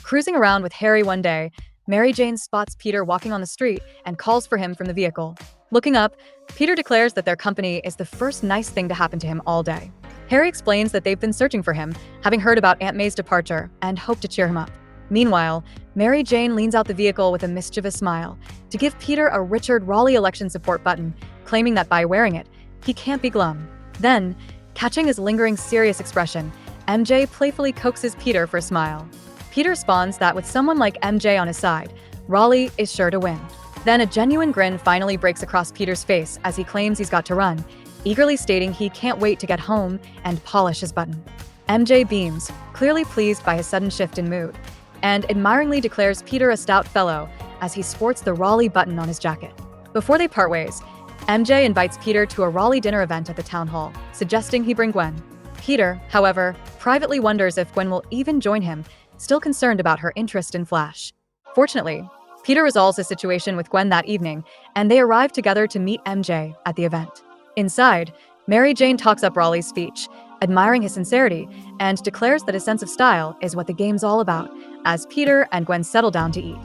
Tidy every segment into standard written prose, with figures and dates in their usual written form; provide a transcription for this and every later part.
Cruising around with Harry one day, Mary Jane spots Peter walking on the street and calls for him from the vehicle. Looking up, Peter declares that their company is the first nice thing to happen to him all day. Harry explains that they've been searching for him, having heard about Aunt May's departure, and hope to cheer him up. Meanwhile, Mary Jane leans out the vehicle with a mischievous smile to give Peter a Richard Raleigh election support button, claiming that by wearing it, he can't be glum. Then, catching his lingering serious expression, MJ playfully coaxes Peter for a smile. Peter responds that with someone like MJ on his side, Raleigh is sure to win. Then a genuine grin finally breaks across Peter's face as he claims he's got to run, eagerly stating he can't wait to get home and polish his button. MJ beams, clearly pleased by his sudden shift in mood, and admiringly declares Peter a stout fellow as he sports the Raleigh button on his jacket. Before they part ways, MJ invites Peter to a Raleigh dinner event at the town hall, suggesting he bring Gwen. Peter, however, privately wonders if Gwen will even join him, still concerned about her interest in Flash. Fortunately, Peter resolves the situation with Gwen that evening, and they arrive together to meet MJ at the event. Inside, Mary Jane talks up Raleigh's speech, admiring his sincerity, and declares that his sense of style is what the game's all about, as Peter and Gwen settle down to eat.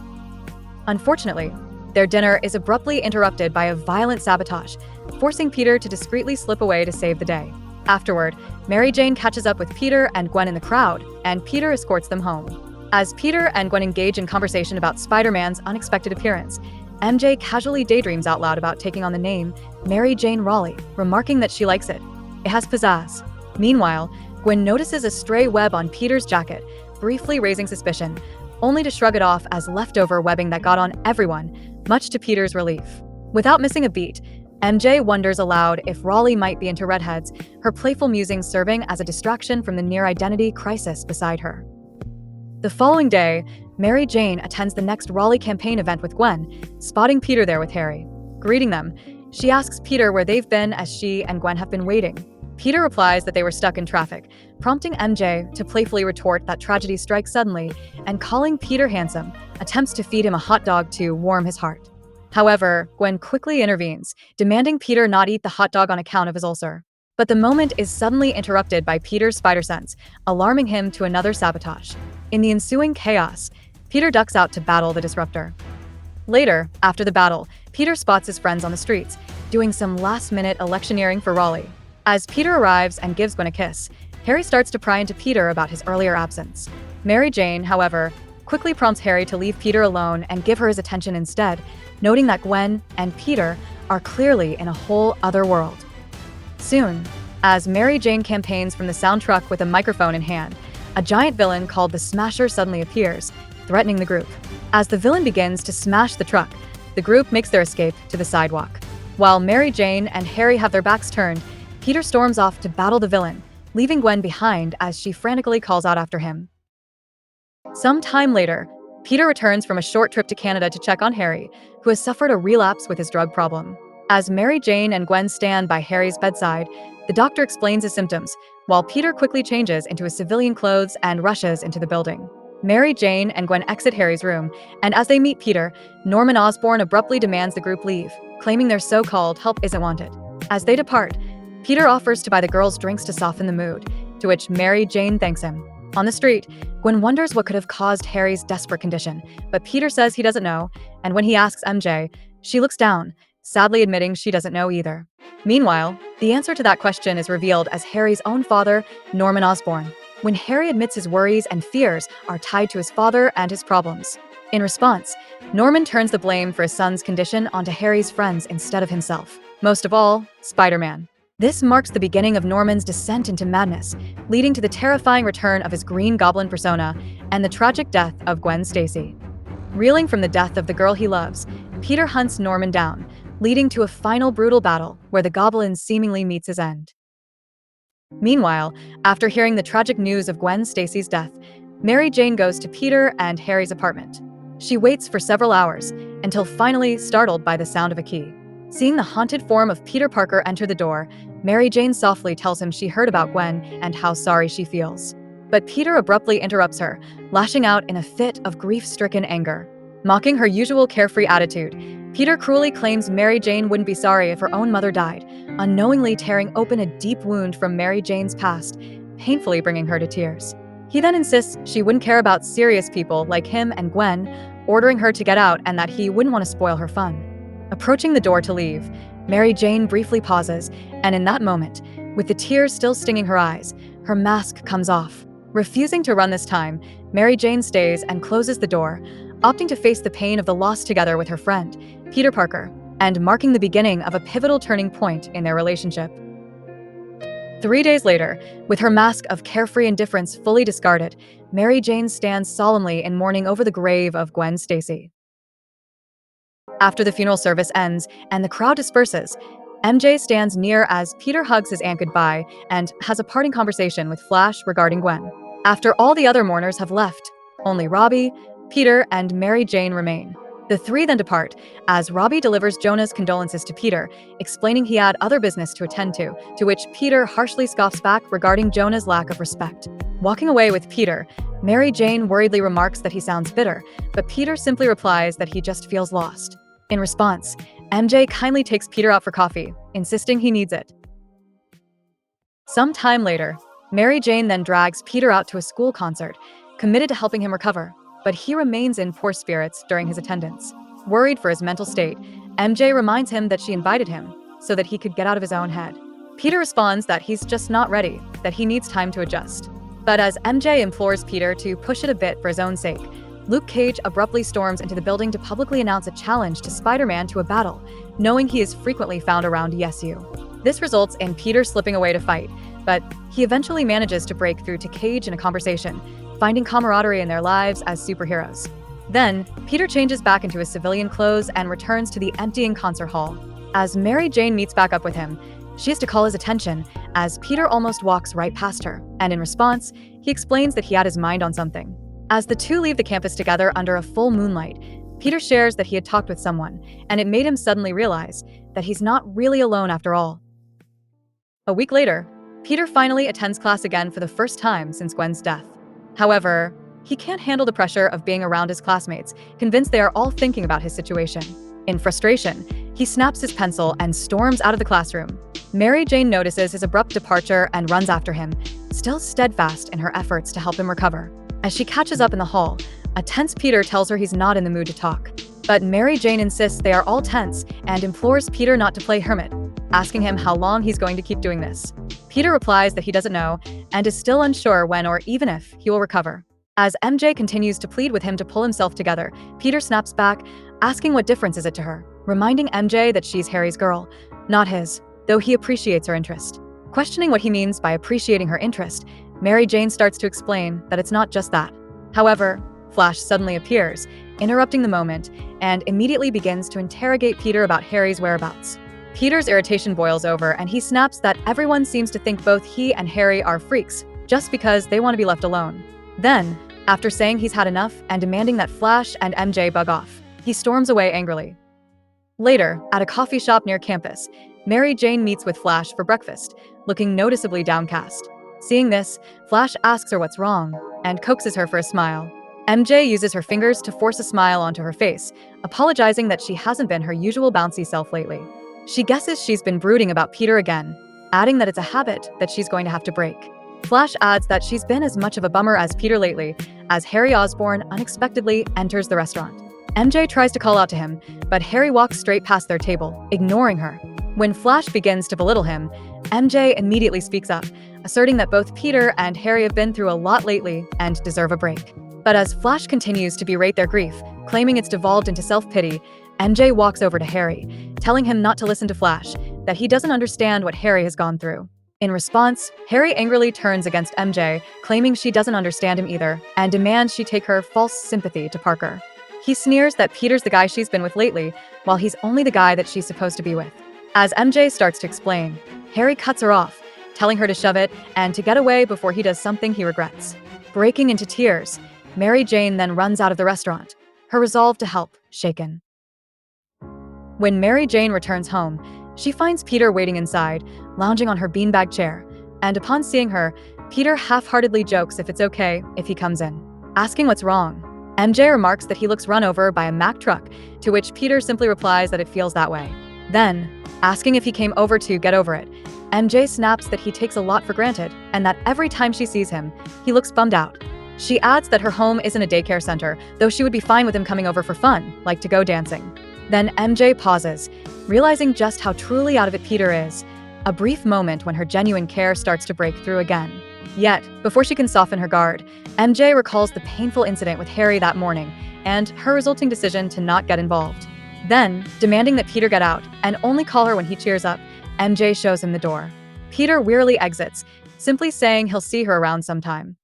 Unfortunately, their dinner is abruptly interrupted by a violent sabotage, forcing Peter to discreetly slip away to save the day. Afterward, Mary Jane catches up with Peter and Gwen in the crowd, and Peter escorts them home. As Peter and Gwen engage in conversation about Spider-Man's unexpected appearance, MJ casually daydreams out loud about taking on the name Mary Jane Raleigh, remarking that she likes it. It has pizzazz. Meanwhile, Gwen notices a stray web on Peter's jacket, briefly raising suspicion, only to shrug it off as leftover webbing that got on everyone, much to Peter's relief. Without missing a beat, MJ wonders aloud if Raleigh might be into redheads, her playful musings serving as a distraction from the near-identity crisis beside her. The following day, Mary Jane attends the next Raleigh campaign event with Gwen, spotting Peter there with Harry. Greeting them, she asks Peter where they've been as she and Gwen have been waiting. Peter replies that they were stuck in traffic, prompting MJ to playfully retort that tragedy strikes suddenly, and calling Peter handsome, attempts to feed him a hot dog to warm his heart. However, Gwen quickly intervenes, demanding Peter not eat the hot dog on account of his ulcer. But the moment is suddenly interrupted by Peter's spider sense, alarming him to another sabotage. In the ensuing chaos, Peter ducks out to battle the disruptor. Later, after the battle, Peter spots his friends on the streets, doing some last-minute electioneering for Raleigh. As Peter arrives and gives Gwen a kiss, Harry starts to pry into Peter about his earlier absence. Mary Jane, however, quickly prompts Harry to leave Peter alone and give her his attention instead, noting that Gwen and Peter are clearly in a whole other world. Soon, as Mary Jane campaigns from the sound truck with a microphone in hand, a giant villain called the Smasher suddenly appears, threatening the group. As the villain begins to smash the truck, the group makes their escape to the sidewalk. While Mary Jane and Harry have their backs turned, Peter storms off to battle the villain, leaving Gwen behind as she frantically calls out after him. Some time later, Peter returns from a short trip to Canada to check on Harry, who has suffered a relapse with his drug problem. As Mary Jane and Gwen stand by Harry's bedside, the doctor explains his symptoms, while Peter quickly changes into his civilian clothes and rushes into the building. Mary Jane and Gwen exit Harry's room, and as they meet Peter, Norman Osborn abruptly demands the group leave, claiming their so-called help isn't wanted. As they depart, Peter offers to buy the girls drinks to soften the mood, to which Mary Jane thanks him. On the street, Gwen wonders what could have caused Harry's desperate condition, but Peter says he doesn't know, and when he asks MJ, she looks down, sadly admitting she doesn't know either. Meanwhile, the answer to that question is revealed as Harry's own father, Norman Osborn, when Harry admits his worries and fears are tied to his father and his problems. In response, Norman turns the blame for his son's condition onto Harry's friends instead of himself. Most of all, Spider-Man. This marks the beginning of Norman's descent into madness, leading to the terrifying return of his Green Goblin persona and the tragic death of Gwen Stacy. Reeling from the death of the girl he loves, Peter hunts Norman down, leading to a final brutal battle where the Goblin seemingly meets his end. Meanwhile, after hearing the tragic news of Gwen Stacy's death, Mary Jane goes to Peter and Harry's apartment. She waits for several hours, until finally startled by the sound of a key. Seeing the haunted form of Peter Parker enter the door, Mary Jane softly tells him she heard about Gwen and how sorry she feels. But Peter abruptly interrupts her, lashing out in a fit of grief-stricken anger. Mocking her usual carefree attitude, Peter cruelly claims Mary Jane wouldn't be sorry if her own mother died, unknowingly tearing open a deep wound from Mary Jane's past, painfully bringing her to tears. He then insists she wouldn't care about serious people like him and Gwen, ordering her to get out and that he wouldn't want to spoil her fun. Approaching the door to leave, Mary Jane briefly pauses, and in that moment, with the tears still stinging her eyes, her mask comes off. Refusing to run this time, Mary Jane stays and closes the door, opting to face the pain of the loss together with her friend, Peter Parker, and marking the beginning of a pivotal turning point in their relationship. 3 days later, with her mask of carefree indifference fully discarded, Mary Jane stands solemnly in mourning over the grave of Gwen Stacy. After the funeral service ends and the crowd disperses, MJ stands near as Peter hugs his aunt goodbye and has a parting conversation with Flash regarding Gwen. After all the other mourners have left, only Robbie, Peter, and Mary Jane remain. The three then depart, as Robbie delivers Jonah's condolences to Peter, explaining he had other business to attend to which Peter harshly scoffs back regarding Jonah's lack of respect. Walking away with Peter, Mary Jane worriedly remarks that he sounds bitter, but Peter simply replies that he just feels lost. In response, MJ kindly takes Peter out for coffee, insisting he needs it. Some time later, Mary Jane then drags Peter out to a school concert, committed to helping him recover, but he remains in poor spirits during his attendance. Worried for his mental state, MJ reminds him that she invited him so that he could get out of his own head. Peter responds that he's just not ready, that he needs time to adjust. But as MJ implores Peter to push it a bit for his own sake, Luke Cage abruptly storms into the building to publicly announce a challenge to Spider-Man to a battle, knowing he is frequently found around ESU. This results in Peter slipping away to fight, but he eventually manages to break through to Cage in a conversation, finding camaraderie in their lives as superheroes. Then, Peter changes back into his civilian clothes and returns to the emptying concert hall. As Mary Jane meets back up with him, she has to call his attention as Peter almost walks right past her, and in response, he explains that he had his mind on something. As the two leave the campus together under a full moonlight, Peter shares that he had talked with someone, and it made him suddenly realize that he's not really alone after all. A week later, Peter finally attends class again for the first time since Gwen's death. However, he can't handle the pressure of being around his classmates, convinced they are all thinking about his situation. In frustration, he snaps his pencil and storms out of the classroom. Mary Jane notices his abrupt departure and runs after him, still steadfast in her efforts to help him recover. As she catches up in the hall, a tense Peter tells her he's not in the mood to talk. But Mary Jane insists they are all tense and implores Peter not to play hermit, asking him how long he's going to keep doing this. Peter replies that he doesn't know and is still unsure when or even if he will recover. As MJ continues to plead with him to pull himself together, Peter snaps back, asking what difference is it to her, reminding MJ that she's Harry's girl, not his, though he appreciates her interest. Questioning what he means by appreciating her interest, Mary Jane starts to explain that it's not just that. However, Flash suddenly appears, interrupting the moment, and immediately begins to interrogate Peter about Harry's whereabouts. Peter's irritation boils over, and he snaps that everyone seems to think both he and Harry are freaks, just because they want to be left alone. Then, after saying he's had enough and demanding that Flash and MJ bug off, he storms away angrily. Later, at a coffee shop near campus, Mary Jane meets with Flash for breakfast, looking noticeably downcast. Seeing this, Flash asks her what's wrong, and coaxes her for a smile. MJ uses her fingers to force a smile onto her face, apologizing that she hasn't been her usual bouncy self lately. She guesses she's been brooding about Peter again, adding that it's a habit that she's going to have to break. Flash adds that she's been as much of a bummer as Peter lately, as Harry Osborn unexpectedly enters the restaurant. MJ tries to call out to him, but Harry walks straight past their table, ignoring her. When Flash begins to belittle him, MJ immediately speaks up, asserting that both Peter and Harry have been through a lot lately and deserve a break. But as Flash continues to berate their grief, claiming it's devolved into self-pity, MJ walks over to Harry, telling him not to listen to Flash, that he doesn't understand what Harry has gone through. In response, Harry angrily turns against MJ, claiming she doesn't understand him either, and demands she take her false sympathy to Parker. He sneers that Peter's the guy she's been with lately, while he's only the guy that she's supposed to be with. As MJ starts to explain, Harry cuts her off, telling her to shove it and to get away before he does something he regrets. Breaking into tears, Mary Jane then runs out of the restaurant, her resolve to help shaken. When Mary Jane returns home, she finds Peter waiting inside, lounging on her beanbag chair, and upon seeing her, Peter half-heartedly jokes if it's okay if he comes in. Asking what's wrong, MJ remarks that he looks run over by a Mack truck, to which Peter simply replies that it feels that way. Then, asking if he came over to get over it, MJ snaps that he takes a lot for granted and that every time she sees him, he looks bummed out. She adds that her home isn't a daycare center, though she would be fine with him coming over for fun, like to go dancing. Then MJ pauses, realizing just how truly out of it Peter is, a brief moment when her genuine care starts to break through again. Yet, before she can soften her guard, MJ recalls the painful incident with Harry that morning and her resulting decision to not get involved. Then, demanding that Peter get out and only call her when he cheers up, MJ shows him the door. Peter wearily exits, simply saying he'll see her around sometime.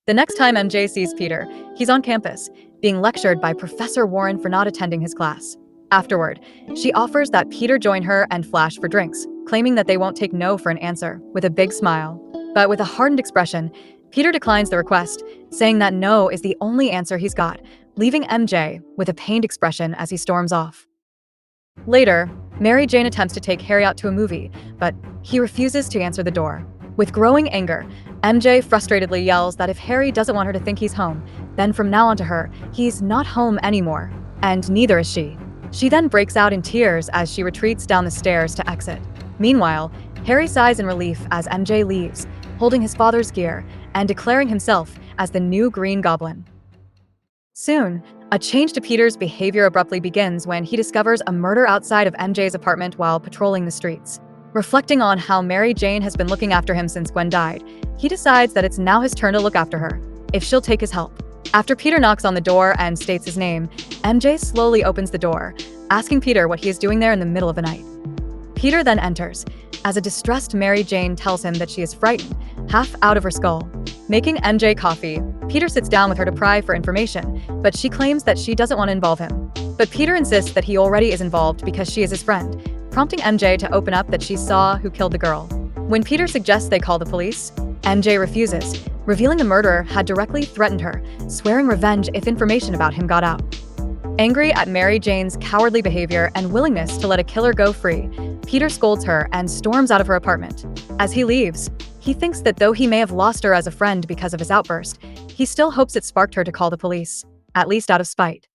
The next time MJ sees Peter, he's on campus, being lectured by Professor Warren for not attending his class. Afterward, she offers that Peter join her and Flash for drinks, claiming that they won't take no for an answer, with a big smile. But with a hardened expression, Peter declines the request, saying that no is the only answer he's got, leaving MJ with a pained expression as he storms off. Later, Mary Jane attempts to take Harry out to a movie, but he refuses to answer the door. With growing anger, MJ frustratedly yells that if Harry doesn't want her to think he's home, then from now on to her, he's not home anymore, and neither is she. She then breaks out in tears as she retreats down the stairs to exit. Meanwhile, Harry sighs in relief as MJ leaves, holding his father's gear and declaring himself as the new Green Goblin. Soon, a change to Peter's behavior abruptly begins when he discovers a murder outside of MJ's apartment while patrolling the streets. Reflecting on how Mary Jane has been looking after him since Gwen died, he decides that it's now his turn to look after her, if she'll take his help. After Peter knocks on the door and states his name, MJ slowly opens the door, asking Peter what he is doing there in the middle of the night. Peter then enters, as a distressed Mary Jane tells him that she is frightened, half out of her skull. Making MJ coffee, Peter sits down with her to pry for information, but she claims that she doesn't want to involve him. But Peter insists that he already is involved because she is his friend, prompting MJ to open up that she saw who killed the girl. When Peter suggests they call the police, MJ refuses, revealing the murderer had directly threatened her, swearing revenge if information about him got out. Angry at Mary Jane's cowardly behavior and willingness to let a killer go free, Peter scolds her and storms out of her apartment. As he leaves, he thinks that though he may have lost her as a friend because of his outburst, he still hopes it sparked her to call the police, at least out of spite.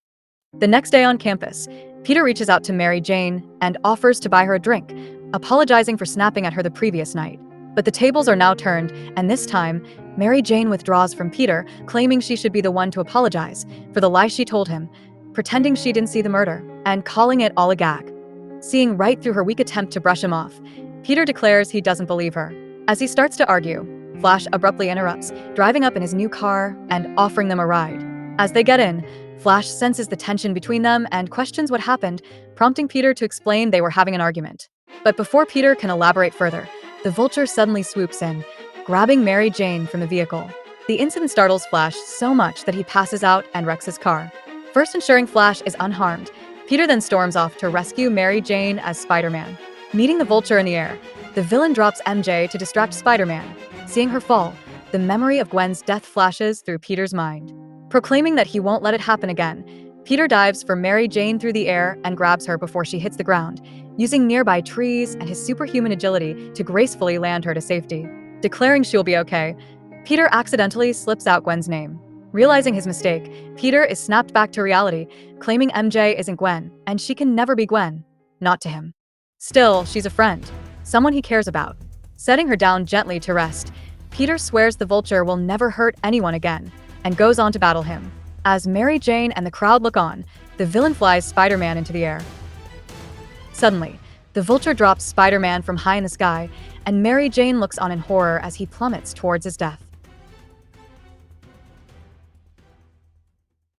The next day on campus, Peter reaches out to Mary Jane and offers to buy her a drink, apologizing for snapping at her the previous night. But the tables are now turned, and this time, Mary Jane withdraws from Peter, claiming she should be the one to apologize for the lie she told him, pretending she didn't see the murder, and calling it all a gag. Seeing right through her weak attempt to brush him off, Peter declares he doesn't believe her. As he starts to argue, Flash abruptly interrupts, driving up in his new car and offering them a ride. As they get in, Flash senses the tension between them and questions what happened, prompting Peter to explain they were having an argument. But before Peter can elaborate further, the Vulture suddenly swoops in, grabbing Mary Jane from the vehicle. The incident startles Flash so much that he passes out and wrecks his car. First ensuring Flash is unharmed, Peter then storms off to rescue Mary Jane as Spider-Man. Meeting the Vulture in the air, the villain drops MJ to distract Spider-Man. Seeing her fall, the memory of Gwen's death flashes through Peter's mind. Proclaiming that he won't let it happen again, Peter dives for Mary Jane through the air and grabs her before she hits the ground, using nearby trees and his superhuman agility to gracefully land her to safety. Declaring she'll be okay, Peter accidentally slips out Gwen's name. Realizing his mistake, Peter is snapped back to reality, claiming MJ isn't Gwen, and she can never be Gwen. Not to him. Still, she's a friend, someone he cares about. Setting her down gently to rest, Peter swears the Vulture will never hurt anyone again, and goes on to battle him. As Mary Jane and the crowd look on, the villain flies Spider-Man into the air. Suddenly, the Vulture drops Spider-Man from high in the sky, and Mary Jane looks on in horror as he plummets towards his death.